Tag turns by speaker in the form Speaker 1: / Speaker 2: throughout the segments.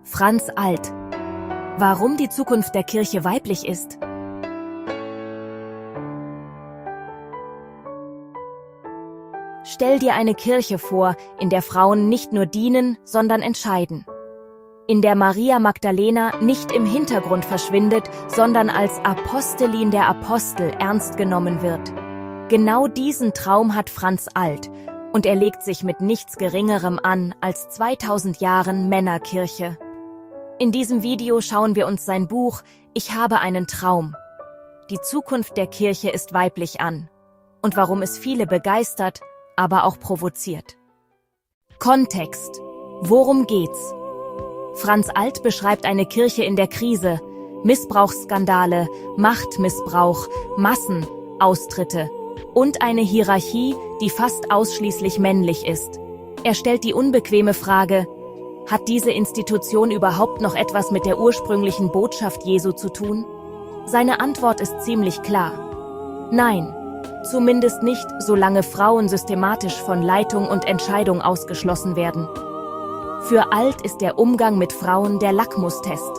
Speaker 1: Franz Alt. Warum die Zukunft der Kirche weiblich ist? Stell dir eine Kirche vor, in der Frauen nicht nur dienen, sondern entscheiden. In der Maria Magdalena nicht im Hintergrund verschwindet, sondern als Apostelin der Apostel ernst genommen wird. Genau diesen Traum hat Franz Alt, und er legt sich mit nichts Geringerem an als 2000 Jahren Männerkirche. In diesem Video schauen wir uns sein Buch »Ich habe einen Traum. Die Zukunft der Kirche ist weiblich« an und warum es viele begeistert, aber auch provoziert. Kontext. Worum geht's? Franz Alt beschreibt eine Kirche in der Krise, Missbrauchsskandale, Machtmissbrauch, Massenaustritte und eine Hierarchie, die fast ausschließlich männlich ist. Er stellt die unbequeme Frage: Hat diese Institution überhaupt noch etwas mit der ursprünglichen Botschaft Jesu zu tun? Seine Antwort ist ziemlich klar. Nein, zumindest nicht, solange Frauen systematisch von Leitung und Entscheidung ausgeschlossen werden. Für Alt ist der Umgang mit Frauen der Lackmustest.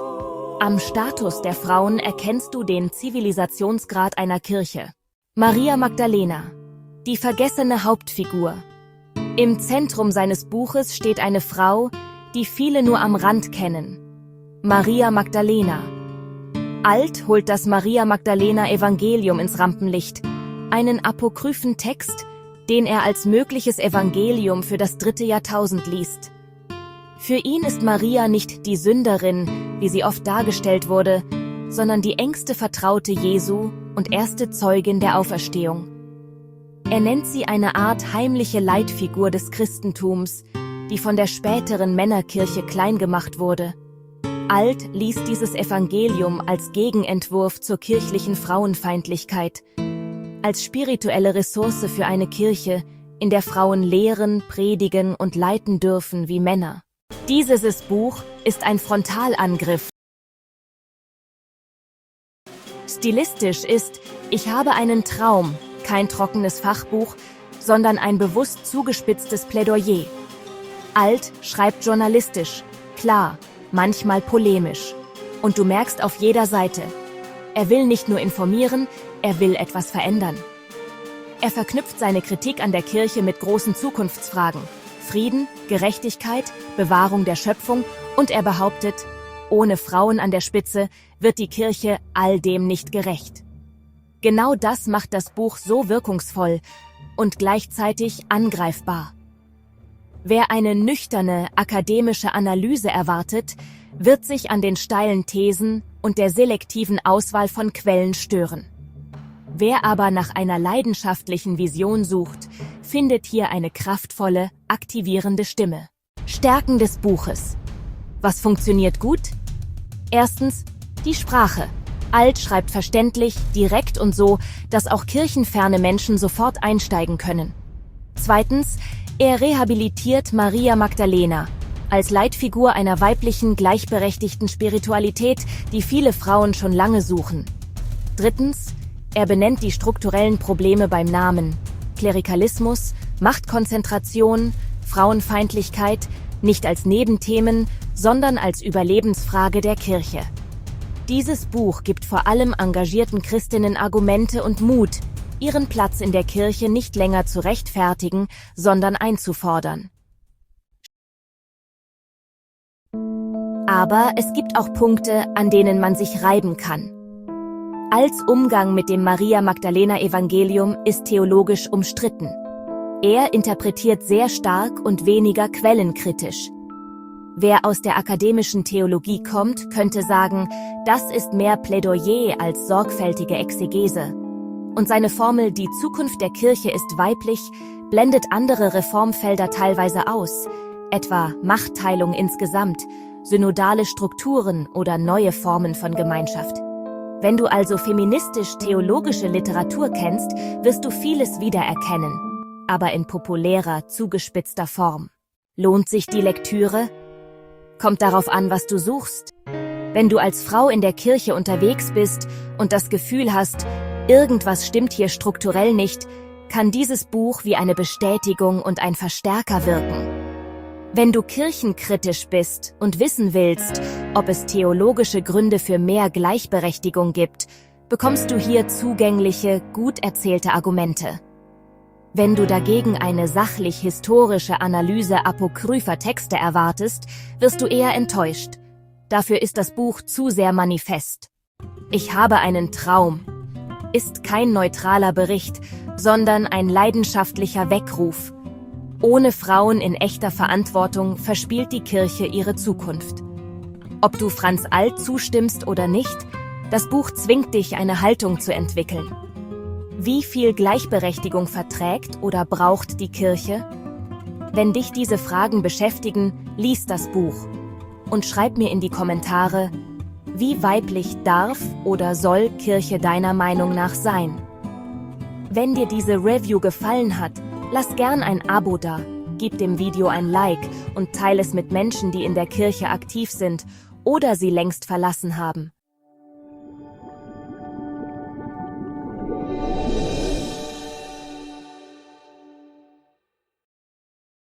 Speaker 1: Am Status der Frauen erkennst du den Zivilisationsgrad einer Kirche. Maria Magdalena, die vergessene Hauptfigur. Im Zentrum seines Buches steht eine Frau, die viele nur am Rand kennen. Maria Magdalena. Alt holt das Maria Magdalena Evangelium ins Rampenlicht, einen apokryphen Text, den er als mögliches Evangelium für das 3. Jahrtausend liest. Für ihn ist Maria nicht die Sünderin, wie sie oft dargestellt wurde, sondern die engste Vertraute Jesu und erste Zeugin der Auferstehung. Er nennt sie eine Art heimliche Leitfigur des Christentums, die von der späteren Männerkirche klein gemacht wurde. Alt liest dieses Evangelium als Gegenentwurf zur kirchlichen Frauenfeindlichkeit, als spirituelle Ressource für eine Kirche, in der Frauen lehren, predigen und leiten dürfen wie Männer. Dieses Buch ist ein Frontalangriff. Stilistisch ist »Ich habe einen Traum« kein trockenes Fachbuch, sondern ein bewusst zugespitztes Plädoyer. Alt schreibt journalistisch, klar, manchmal polemisch. Und du merkst auf jeder Seite: Er will nicht nur informieren, er will etwas verändern. Er verknüpft seine Kritik an der Kirche mit großen Zukunftsfragen: Frieden, Gerechtigkeit, Bewahrung der Schöpfung, und er behauptet, ohne Frauen an der Spitze wird die Kirche all dem nicht gerecht. Genau das macht das Buch so wirkungsvoll und gleichzeitig angreifbar. Wer eine nüchterne, akademische Analyse erwartet, wird sich an den steilen Thesen und der selektiven Auswahl von Quellen stören. Wer aber nach einer leidenschaftlichen Vision sucht, findet hier eine kraftvolle, aktivierende Stimme. Stärken des Buches. Was funktioniert gut? Erstens, die Sprache. Alt schreibt verständlich, direkt und so, dass auch kirchenferne Menschen sofort einsteigen können. Zweitens, er rehabilitiert Maria Magdalena als Leitfigur einer weiblichen, gleichberechtigten Spiritualität, die viele Frauen schon lange suchen. Drittens, er benennt die strukturellen Probleme beim Namen: Klerikalismus, Machtkonzentration, Frauenfeindlichkeit, nicht als Nebenthemen, sondern als Überlebensfrage der Kirche. Dieses Buch gibt vor allem engagierten Christinnen Argumente und Mut, ihren Platz in der Kirche nicht länger zu rechtfertigen, sondern einzufordern. Aber es gibt auch Punkte, an denen man sich reiben kann. Alts Umgang mit dem Maria Magdalena Evangelium ist theologisch umstritten. Er interpretiert sehr stark und weniger quellenkritisch. Wer aus der akademischen Theologie kommt, könnte sagen, das ist mehr Plädoyer als sorgfältige Exegese. Und seine Formel »Die Zukunft der Kirche ist weiblich« blendet andere Reformfelder teilweise aus, etwa Machtteilung insgesamt, synodale Strukturen oder neue Formen von Gemeinschaft. Wenn du also feministisch-theologische Literatur kennst, wirst du vieles wiedererkennen, aber in populärer, zugespitzter Form. Lohnt sich die Lektüre? Kommt darauf an, was du suchst. Wenn du als Frau in der Kirche unterwegs bist und das Gefühl hast, irgendwas stimmt hier strukturell nicht, kann dieses Buch wie eine Bestätigung und ein Verstärker wirken. Wenn du kirchenkritisch bist und wissen willst, ob es theologische Gründe für mehr Gleichberechtigung gibt, bekommst du hier zugängliche, gut erzählte Argumente. Wenn du dagegen eine sachlich-historische Analyse apokrypher Texte erwartest, wirst du eher enttäuscht. Dafür ist das Buch zu sehr manifest. Ich habe einen Traum ist kein neutraler Bericht, sondern ein leidenschaftlicher Weckruf. Ohne Frauen in echter Verantwortung verspielt die Kirche ihre Zukunft. Ob du Franz Alt zustimmst oder nicht, das Buch zwingt dich, eine Haltung zu entwickeln. Wie viel Gleichberechtigung verträgt oder braucht die Kirche? Wenn dich diese Fragen beschäftigen, lies das Buch und schreib mir in die Kommentare, wie weiblich darf oder soll Kirche deiner Meinung nach sein? Wenn dir diese Review gefallen hat, lass gern ein Abo da, gib dem Video ein Like und teile es mit Menschen, die in der Kirche aktiv sind oder sie längst verlassen haben.